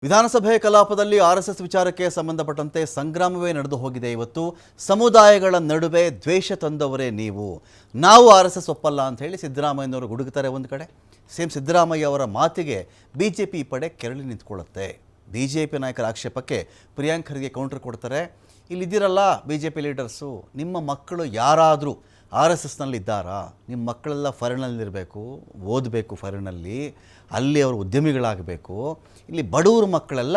ವಿಧಾನಸಭೆ ಕಲಾಪದಲ್ಲಿ ಆರ್ಎಸ್ಎಸ್ ವಿಚಾರಕ್ಕೆ ಸಂಬಂಧಪಟ್ಟಂತೆ ಸಂಗ್ರಾಮವೇ ನಡೆದು ಹೋಗಿದೆ. ಇವತ್ತು ಸಮುದಾಯಗಳ ನಡುವೆ ದ್ವೇಷ ತಂದವರೇ ನಾವು ಆರ್ಎಸ್ಎಸ್ ಒಪ್ಪಲ್ಲ ಅಂತ ಹೇಳಿ ಸಿದ್ದರಾಮಯ್ಯನವರು ಗುಡುಗುತ್ತಾರೆ. ಒಂದು ಕಡೆ ಸಿಎಂ ಸಿದ್ದರಾಮಯ್ಯ ಅವರ ಮಾತಿಗೆ ಬಿಜೆಪಿ ಪಡೆ ಕೆರಳಿ ನಿಂತ್ಕೊಳ್ಳುತ್ತೆ. ಬಿಜೆಪಿ ನಾಯಕರ ಆಕ್ಷೇಪಕ್ಕೆ ಪ್ರಿಯಾಂಕ್ ಖರ್ಗೆ ಕೌಂಟರ್ ಕೊಡ್ತಾರೆ. ಇಲ್ಲಿದ್ದೀರಲ್ಲ ಬಿಜೆಪಿ ಲೀಡರ್ಸು, ನಿಮ್ಮ ಮಕ್ಕಳು ಯಾರಾದರೂ RSSನಲ್ಲಿದ್ದಾರಾ? ನಿಮ್ಮ ಮಕ್ಕಳೆಲ್ಲ ಫಾರಿನಲ್ಲಿರಬೇಕು, ಓದಬೇಕು, ಫಾರಿನಲ್ಲಿ ಅಲ್ಲಿ ಅವರು ಉದ್ಯಮಿಗಳಾಗಬೇಕು. ಇಲ್ಲಿ ಬಡವ್ರ ಮಕ್ಕಳೆಲ್ಲ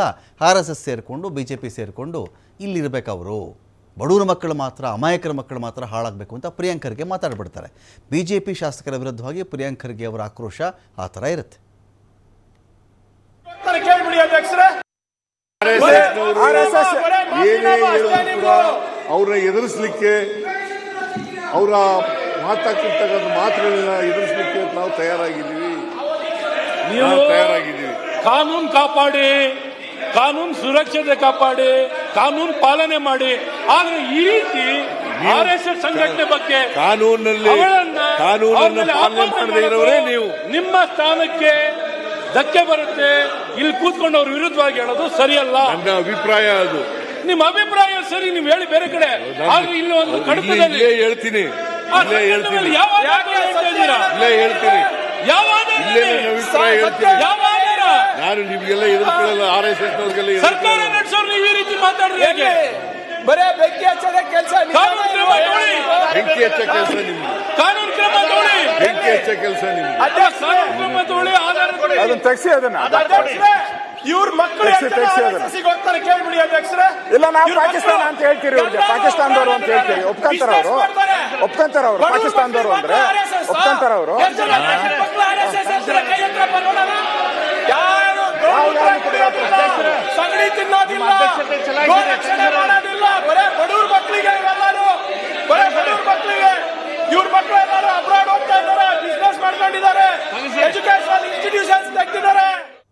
RSS ಸೇರಿಕೊಂಡು BJP ಸೇರಿಕೊಂಡು ಇಲ್ಲಿರಬೇಕು. ಅವರು ಬಡವ್ರ ಮಕ್ಕಳು ಮಾತ್ರ, ಅಮಾಯಕರ ಮಕ್ಕಳು ಮಾತ್ರ ಹಾಳಾಗಬೇಕು ಅಂತ ಪ್ರಿಯಾಂಕ್ ಖರ್ಗೆ ಮಾತಾಡ್ಬಿಡ್ತಾರೆ. BJP ಶಾಸಕರ ವಿರುದ್ಧವಾಗಿ ಪ್ರಿಯಾಂಕ್ ಖರ್ಗೆ ಅವರ ಆಕ್ರೋಶ ಆ ಥರ ಇರುತ್ತೆ. ಅವ್ರನ್ನ ಎದುರಿಸಲಿಕ್ಕೆ, ಅವರ ಮಾತಾಡ್ತಿರ್ತಕ್ಕಂಥ ಮಾತುಗಳನ್ನ ಎದುರಿಸಲಿಕ್ಕೆ ನಾವು ತಯಾರಾಗಿದ್ದೀವಿ. ಕಾನೂನು ಕಾಪಾಡಿ, ಕಾನೂನು ಸುರಕ್ಷತೆ ಕಾಪಾಡಿ, ಕಾನೂನು ಪಾಲನೆ ಮಾಡಿ. ಆದ್ರೆ ಈ ರೀತಿ RSS ಸಂಘಟನೆ ಬಗ್ಗೆ ಕಾನೂನನ್ನು ಪಾಲನೆ ಮಾಡದೇ ಇರೋರೇ ನೀವು. ನಿಮ್ಮ ಸ್ಥಾನಕ್ಕೆ ಧಕ್ಕೆ ಬರುತ್ತೆ. ಇಲ್ಲಿ ಕೂತ್ಕೊಂಡು ಅವ್ರ ವಿರುದ್ಧವಾಗಿ ಹೇಳೋದು ಸರಿಯಲ್ಲ. ನನ್ನ ಅಭಿಪ್ರಾಯ ಅದು. ನಿಮ್ಮ ಅಭಿಪ್ರಾಯ ಸರಿ, ನೀವು ಹೇಳಿ ಬೇರೆ ಕಡೆ. ಆದ್ರೆ ಇಲ್ಲಿ ಒಂದು ಕಡತದಲ್ಲಿ ಹೇಳ್ತೀನಿ, ನಾನು ನಿಮ್ಗೆಲ್ಲ ಎದುರ್ಕೊಳ್ಳಲ್ಲ. RSSನವ್ರಿಗೆಲ್ಲ ಸರ್ಕಾರ ನಡೆಸೋರು ನೀವು ಈ ರೀತಿ ಮಾತಾಡಿದ್ರೆ ಬರೇ ಬೆಂಕಿ ಹಚ್ಚದ ಕೆಲಸ, ಕಾನೂನು ಕ್ರಮ ತಗೊಳ್ಳಿ. ಬೆಂಕಿ ಹಚ್ಚ ಕೆಲಸ ನಿಮ್ದು, ಕಾನೂನು ಕ್ರಮ ತಗೊಳ್ಳಿ. ಬೆಂಕಿ ಹಚ್ಚ ಕೆಲಸ ನಿಮ್ದು. ಕಾನೂನು ಕ್ರಮ ತಗೊಳ್ಳಿ. ಅದನ್ನ ತೆಗ್ಸಿ, ಅದನ್ನ ಇವ್ರ ಮಕ್ಕಳು ಹೋಗ್ತಾರೆ. ಕೇಳ್ಬಿಡಿ ಅಧ್ಯಕ್ಷರೇ. ಇಲ್ಲ, ನಾವು ಪಾಕಿಸ್ತಾನ ಅಂತ ಹೇಳ್ತೀರಿ, ಇವ್ರಿಗೆ ಪಾಕಿಸ್ತಾನದವರು ಅಂತ ಹೇಳ್ತೀರಿ. ಒಪ್ಕೊಂತಾರ ಅವರು, ಒಪ್ಕೊಂತಾರ ಅವರು, ಪಾಕಿಸ್ತಾನದವರು ಅಂದ್ರೆ ಒಪ್ಕೊಂತಾರ ಅವರು. ಯಾರು